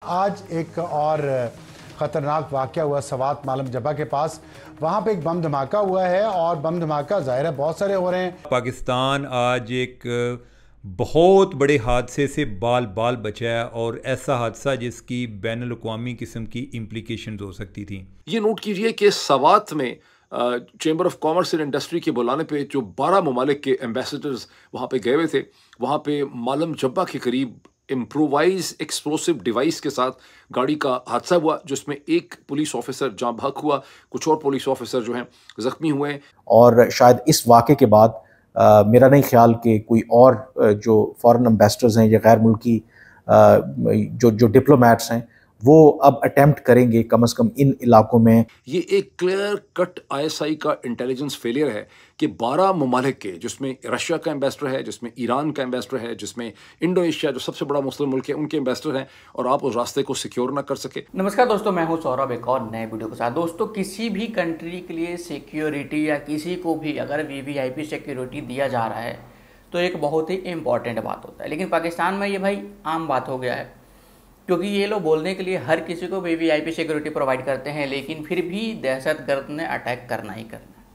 आज एक और ख़तरनाक वाक़या हुआ सवात मालम जबा के पास। वहाँ पे एक बम धमाका हुआ है और बम धमाका ज़ाहिर है बहुत सारे हो रहे हैं। पाकिस्तान आज एक बहुत बड़े हादसे से बाल बाल बचा है और ऐसा हादसा जिसकी बैनुल अक़वामी किस्म की इम्प्लीकेशंस हो सकती थी। ये नोट कीजिए कि सवात में chamber of commerce and industry के बुलाने पे जो 12 ममालिक के एम्बेसडर्स वहाँ पे गए हुए थे, वहाँ पे मालम जब्बा के करीब इम्प्रोवाइज एक्सप्लोसिव डिवाइस के साथ गाड़ी का हादसा हुआ, जिसमें एक पुलिस ऑफिसर जाँ बहक हुआ, कुछ और पुलिस ऑफिसर जो हैं ज़ख्मी हुए। और शायद इस वाक़े के बाद मेरा नहीं ख्याल कि कोई और जो फॉरेन एम्बेसडर्स हैं या गैर मुल्की जो डिप्लोमेट्स हैं वो अब अटेम्प्ट करेंगे कम से कम इन इलाकों में। ये एक क्लियर कट ISI का इंटेलिजेंस फेलियर है कि 12 ममालिक के, जिसमें रशिया का एम्बेसडर है, जिसमें ईरान का एम्बेसडर है, जिसमें इंडोनेशिया जो सबसे बड़ा मुस्लिम मुल्क है उनके एम्बेसडर हैं, और आप उस रास्ते को सिक्योर ना कर सके। नमस्कार दोस्तों, मैं हूं सौरभ एक और नए वीडियो के साथ। दोस्तों, किसी भी कंट्री के लिए सिक्योरिटी या किसी को भी अगर VVIP सिक्योरिटी दिया जा रहा है तो एक बहुत ही इंपॉर्टेंट बात होता है, लेकिन पाकिस्तान में ये भाई आम बात हो गया है, क्योंकि ये लोग बोलने के लिए हर किसी को VVIP सिक्योरिटी प्रोवाइड करते हैं, लेकिन फिर भी दहशतगर्द ने अटैक करना ही करना है,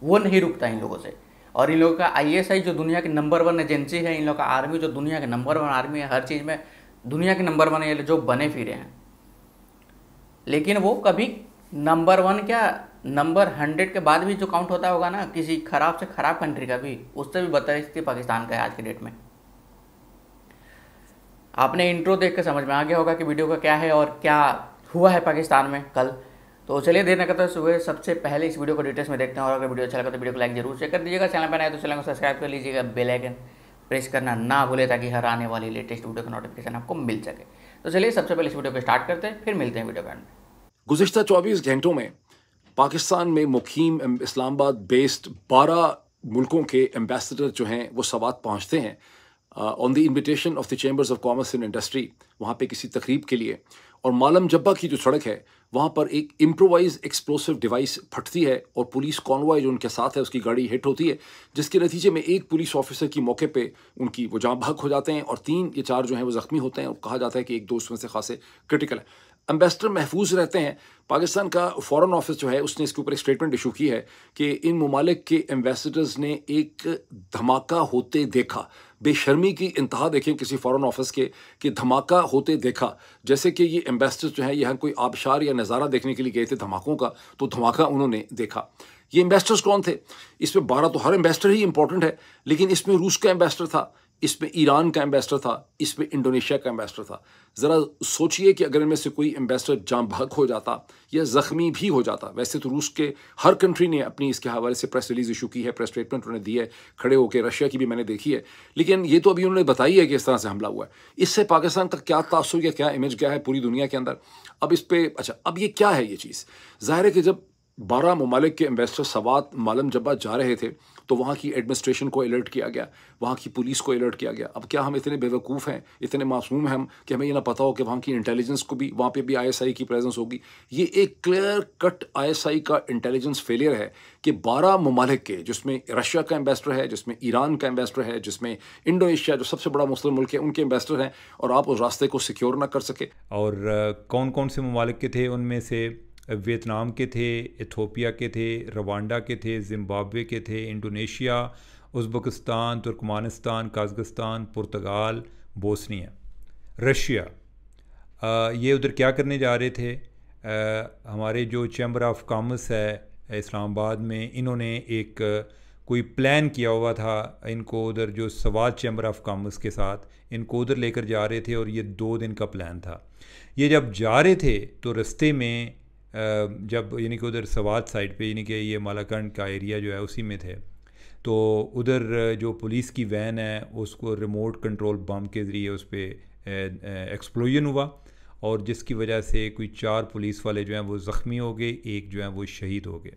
वो नहीं रुकता इन लोगों से। और इन लोगों का ISI जो दुनिया की नंबर 1 एजेंसी है, इन लोगों का आर्मी जो दुनिया के नंबर 1 आर्मी है, हर चीज़ में दुनिया के नंबर 1 ये जो बने फिरे हैं, लेकिन वो कभी नंबर 1 क्या नंबर 100 के बाद भी जो काउंट होता होगा ना, किसी खराब से ख़राब कंट्री का भी, उससे भी बदतर स्थिति पाकिस्तान का है आज के डेट में। आपने इंट्रो देख के समझ में आ गया होगा कि वीडियो का क्या है और क्या हुआ है पाकिस्तान में कल। तो चलिए देर न करते हुए सबसे पहले इस वीडियो को डिटेल्स में देखते हैं, और अगर वीडियो अच्छा लगा तो वीडियो को लाइक जरूर से कर दीजिएगा। चैनल पर आए तो चैनल को सब्सक्राइब कर लीजिएगा, बेल आइकन प्रेस करना ना भूले ताकि हर आने वाली लेटेस्ट वीडियो का नोटिफिकेशन आपको मिल सके। तो चलिए सबसे पहले इस वीडियो को स्टार्ट करते हैं, फिर मिलते हैं वीडियो के एंड में। गुज़िश्ता 24 घंटों में पाकिस्तान में मुकीम इस्लामाबाद बेस्ड 12 मुल्कों के एम्बेसडर जो हैं वो सवात पहुँचते हैं on the invitation of the chambers of commerce and industry, वहाँ पे किसी तकरीब के लिए। और मालम जब्बा की जो सड़क है वहाँ पर एक इम्प्रोवाइज एक्सप्लोसिव डिवाइस फटती है और पुलिस कॉन्वॉय जो उनके साथ है उसकी गाड़ी हिट होती है, जिसके नतीजे में एक पुलिस ऑफिसर की मौके पे उनकी वो जाँ बहक हो जाते हैं और 3 या 4 जो हैं वो ज़ख्मी होते हैं, और कहा जाता है कि एक दो उसमें से खासे क्रिटिकल है। एम्बेसडर महफूज रहते हैं। पाकिस्तान का फॉरेन ऑफिस जो है उसने इसके ऊपर एक स्टेटमेंट इशू की है कि इन ममालिक के एम्बेसडर्स ने एक धमाका होते देखा। बेशर्मी की इंतहा देखें किसी फॉरेन ऑफिस के कि धमाका होते देखा, जैसे कि ये एम्बेसडर्स जो हैं यहाँ कोई आबशार या नज़ारा देखने के लिए गए थे धमाकों का, तो धमाका उन्होंने देखा। ये एम्बेसडर्स कौन थे? इसमें 12 तो हर एम्बेसडर ही इंपॉर्टेंट है, लेकिन इसमें रूस का एम्बेसडर था, इसमें ईरान का एम्बेसडर था, इसमें इंडोनेशिया का एम्बेसडर था। ज़रा सोचिए कि अगर इनमें से कोई एम्बेसडर जाँ बहक हो जाता या ज़ख्मी भी हो जाता। वैसे तो रूस के हर कंट्री ने अपनी इसके हवाले से प्रेस रिलीज़ इशू की है, प्रेस स्टेटमेंट उन्होंने दी है खड़े होकर, रशिया की भी मैंने देखी है, लेकिन ये तो अभी उन्होंने बताई है कि इस तरह से हमला हुआ है। इससे पाकिस्तान का क्या तासुर या क्या इमेज क्या है पूरी दुनिया के अंदर। अब इस पर अच्छा, अब ये क्या है ये चीज़? ज़ाहिर है कि जब 12 ममालिक के एम्बेसडर सवात मालम जब्बा जा रहे थे तो वहाँ की एडमिनिस्ट्रेशन को अलर्ट किया गया, वहाँ की पुलिस को अलर्ट किया गया। अब क्या हम इतने बेवकूफ़ हैं, इतने मासूम हैं हम कि हमें ये ना पता हो कि वहाँ की इंटेलिजेंस को भी, वहाँ पे भी ISI की प्रेजेंस होगी? ये एक क्लियर कट ISI का इंटेलिजेंस फेलियर है कि 12 ममालिक के, जिसमें रशिया का एम्बेसडर है, जिसमें ईरान का एम्बेसडर है, जिसमें इंडोनेशिया जो सबसे बड़ा मुस्लिम मुल्क है उनके एम्बेसडर हैं, और आप उस रास्ते को सिक्योर ना कर सके। और कौन कौन से ममालिक के थे? उनमें से वियतनाम के थे, इथोपिया के थे, रवांडा के थे, ज़िम्बाब्वे के थे, इंडोनेशिया, उज़्बेकिस्तान, तुर्कमानिस्तान, कज़ाकिस्तान, पुर्तगाल, बोस्निया, रशिया। ये उधर क्या करने जा रहे थे? हमारे जो चैम्बर ऑफ कॉमर्स है इस्लामाबाद में, इन्होंने एक कोई प्लान किया हुआ था इनको उधर, जो सवात चैम्बर ऑफ कॉमर्स के साथ इनको उधर लेकर जा रहे थे, और ये 2 दिन का प्लान था। ये जब जा रहे थे तो रास्ते में जब यानी कि उधर सवात साइड पे, यानी कि ये मालाकंड का एरिया जो है उसी में थे, तो उधर जो पुलिस की वैन है उसको रिमोट कंट्रोल बम के ज़रिए उस पर एक्सप्लोजन हुआ, और जिसकी वजह से कोई 4 पुलिस वाले जो हैं वो ज़ख्मी हो गए, एक जो है वो शहीद हो गए।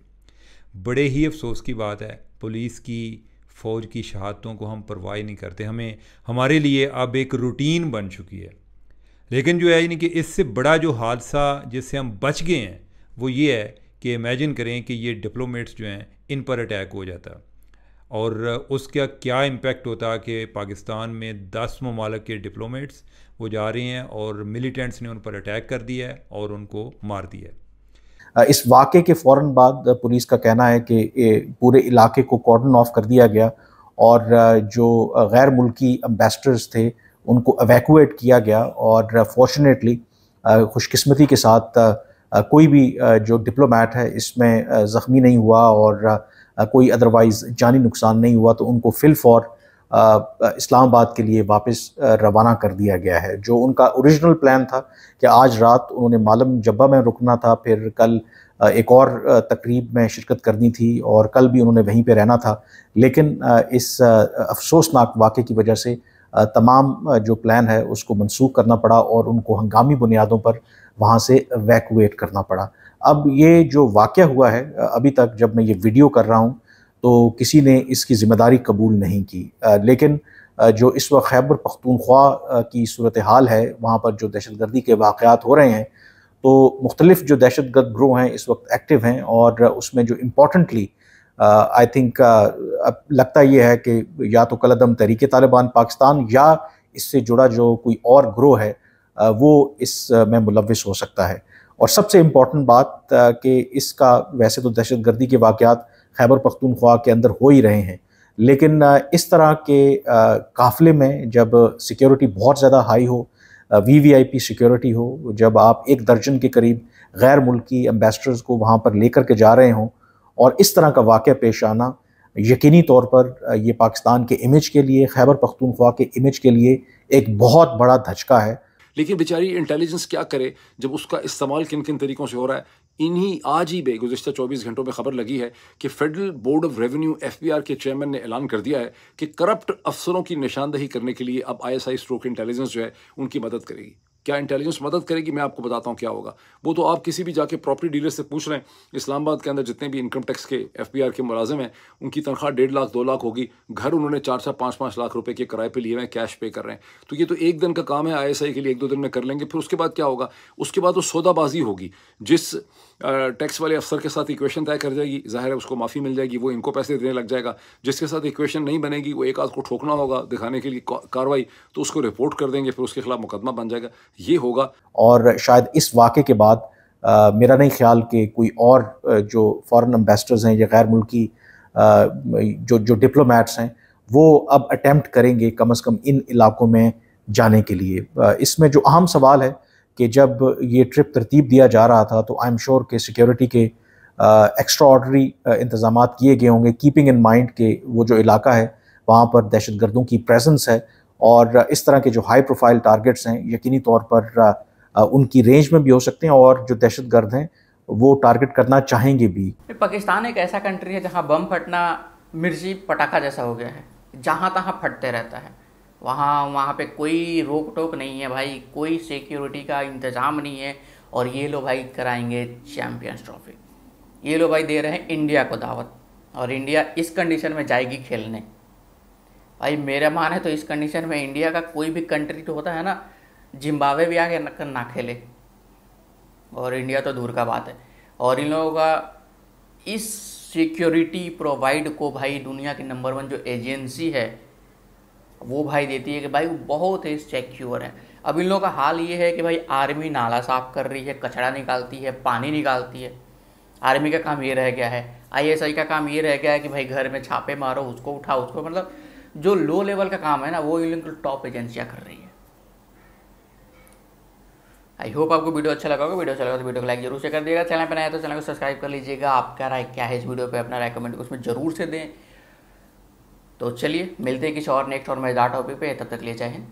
बड़े ही अफसोस की बात है, पुलिस की फ़ौज की शहादतों को हम परवाह नहीं करते, हमें हमारे लिए अब एक रूटीन बन चुकी है। लेकिन जो है यानी कि इससे बड़ा जो हादसा जिससे हम बच गए हैं वो ये है कि इमेजिन करें कि ये डिप्लोमेट्स जो हैं इन पर अटैक हो जाता, और उसका क्या इम्पेक्ट होता कि पाकिस्तान में 10 ममालिक के डिप्लोमेट्स वो जा रहे हैं और मिलिटेंट्स ने उन पर अटैक कर दिया है और उनको मार दिया है। इस वाक़े के फ़ौरन बाद पुलिस का कहना है कि पूरे इलाके को कॉर्डन ऑफ कर दिया गया और जो गैर मुल्की एम्बेसडर्स थे उनको एवैक्यूएट किया गया और फॉर्चुनेटली खुशकिस्मती के साथ कोई भी जो डिप्लोमेट है इसमें ज़ख्मी नहीं हुआ और कोई अदरवाइज़ जानी नुकसान नहीं हुआ, तो उनको फिल फॉर इस्लामाबाद के लिए वापस रवाना कर दिया गया है। जो उनका ओरिजिनल प्लान था कि आज रात उन्होंने मालम जब्बा में रुकना था, फिर कल एक और तकरीब में शिरकत करनी थी और कल भी उन्होंने वहीं पे रहना था, लेकिन इस अफसोसनाक वाक़े की वजह से तमाम जो प्लान है उसको मनसूख करना पड़ा और उनको हंगामी बुनियादों पर वहाँ से एवैक्यूएट करना पड़ा। अब ये जो वाक़या हुआ है, अभी तक जब मैं ये वीडियो कर रहा हूँ तो किसी ने इसकी ज़िम्मेदारी कबूल नहीं की, लेकिन जो इस वक्त खैबर पख्तूनख्वा की सूरत हाल है, वहाँ पर जो दहशतगर्दी के वाक़यात हो रहे हैं, तो मुख्तलिफ़ जो दहशतगर्द ग्रोह हैं इस वक्त एक्टिव हैं और उसमें जो इम्पॉर्टेंटली आई थिंक अब लगता ये है कि या तो कलअदम तहरीक तालिबान पाकिस्तान या इससे जुड़ा जो कोई और ग्रोह है वो इसमें मुलव्विस हो सकता है। और सबसे इम्पॉर्टेंट बात कि इसका वैसे तो दहशतगर्दी के वाक़यात खैबर पख्तूनख्वा के अंदर हो ही रहे हैं, लेकिन इस तरह के काफ़िले में जब सिक्योरिटी बहुत ज़्यादा हाई हो, VVIP सिक्योरिटी हो, जब आप 1 दर्जन के करीब गैर मुल्की एम्बेसडर्स को वहाँ पर लेकर के जा रहे हों और इस तरह का वाक़या पेश आना यकीनी तौर पर ये पाकिस्तान के इमेज के लिए, खैबर पख्तूनख्वा के इमेज के लिए एक बहुत बड़ा धचका है। लेकिन बेचारी इंटेलिजेंस क्या करे जब उसका इस्तेमाल किन किन तरीक़ों से हो रहा है। इन्हीं आज ही गुज़िश्ता 24 घंटों में खबर लगी है कि federal board of revenue FBR के चेयरमैन ने ऐलान कर दिया है कि करप्ट अफसरों की निशानदही करने के लिए अब ISI स्ट्रोक इंटेलिजेंस जो है उनकी मदद करेगी। क्या इंटेलिजेंस मदद करेगी, मैं आपको बताता हूँ क्या होगा। वो तो आप किसी भी जाके प्रॉपर्टी डीलर से पूछ रहे हैं, इस्लामाबाद के अंदर जितने भी इनकम टैक्स के FBR के मुलाजिम हैं उनकी तनख्वाह 1.5 लाख 2 लाख होगी, घर उन्होंने 4-4 5-5 लाख रुपए के किराए पे लिए हुए हैं, कैश पे कर रहे हैं। तो ये तो एक दिन का काम है, ISI के लिए 1-2 दिन में कर लेंगे। फिर उसके बाद क्या होगा, उसके बाद वो सौदाबाजी होगी। जिस टैक्स वाले अफसर के साथ इक्वेशन तय कर जाएगी, जाहिर है उसको माफ़ी मिल जाएगी, वो इनको पैसे देने लग जाएगा। जिसके साथ इक्वेशन नहीं बनेगी वो एक आध को ठोकना होगा दिखाने के लिए कार्रवाई, तो उसको रिपोर्ट कर देंगे, फिर उसके खिलाफ मुकदमा बन जाएगा। ये होगा। और शायद इस वाक़े के बाद मेरा नहीं ख्याल कि कोई और जो फॉरेन एम्बेसडर्स हैं या गैर मुल्की जो डिप्लोमेट्स हैं वो अब अटेम्प्ट करेंगे कम से कम इन इलाकों में जाने के लिए। इसमें जो अहम सवाल है कि जब ये ट्रिप तरतीब दिया जा रहा था तो आई एम श्योर कि सिक्योरिटी के एक्स्ट्रा ऑर्डनरी इंतज़ाम किए गए होंगे, कीपिंग इन माइंड कि वो जो इलाका है वहाँ पर दहशतगर्दों की प्रेजेंस है और इस तरह के जो हाई प्रोफाइल टारगेट्स हैं यकीनी तौर पर उनकी रेंज में भी हो सकते हैं और जो दहशतगर्द हैं वो टारगेट करना चाहेंगे भी। पाकिस्तान एक ऐसा कंट्री है जहाँ बम फटना मिर्ची पटाखा जैसा हो गया है, जहाँ तहाँ फटते रहता है। वहाँ पे कोई रोक टोक नहीं है भाई, कोई सिक्योरिटी का इंतज़ाम नहीं है। और ये लो भाई कराएंगे चैम्पियंस ट्रॉफी, ये लो भाई दे रहे हैं इंडिया को दावत, और इंडिया इस कंडीशन में जाएगी खेलने। भाई मेरा मान है तो इस कंडीशन में इंडिया का कोई भी कंट्री तो होता है ना, जिम्बाब्वे भी आके ना खेले, और इंडिया तो दूर का बात है। और इन लोगों का इस सिक्योरिटी प्रोवाइड को भाई दुनिया की नंबर 1 जो एजेंसी है वो भाई देती है कि भाई बहुत ही सिक्योर है। अब इन लोगों का हाल ये है कि भाई आर्मी नाला साफ़ कर रही है, कचरा निकालती है, पानी निकालती है। आर्मी का काम ये रह गया है, ISI का काम ये रह गया है कि भाई घर में छापे मारो, उसको उठाओ, उसको, मतलब जो लो लेवल का काम है ना वो इन लोगों की टॉप एजेंसियाँ कर रही है। आई होप आपको वीडियो अच्छा लगा होगा। वीडियो अच्छा लगा तो वीडियो को लाइक जरूर से कर दिएगा। चैनल पर नया है तो चैनल को सब्सक्राइब कर लीजिएगा। आपका राय क्या है इस वीडियो पे, अपना राय कमेंट उसमें ज़रूर से दें। तो चलिए मिलते हैं किसी और नेक्स्ट और मज़ेदार टॉपिक पे, तब तक ले जय हिंद।